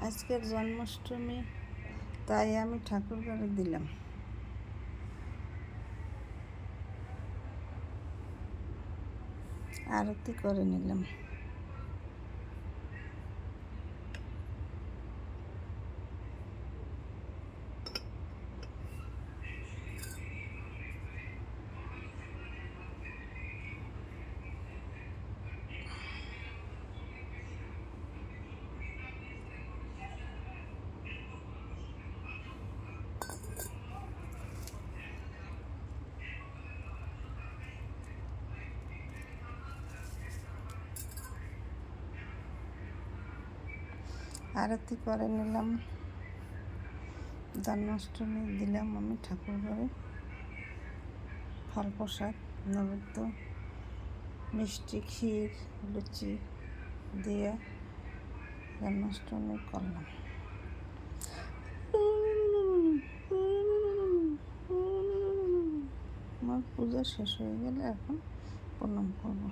আজকের জন্মাষ্টমী, তাই আমি ঠাকুর ঘরে দিলাম। আরতি করে নিলাম। আরতি করে নিলাম। জন্মাষ্টমী দিলাম আমি ঠাকুর ঘরে ফল প্রসাদ, নৈবেদ্য, মিষ্টি, ক্ষীর, লুচি দিয়ে জন্মাষ্টমী করলাম। আমার পূজা শেষ হয়ে গেলে এখন প্রণাম করবো।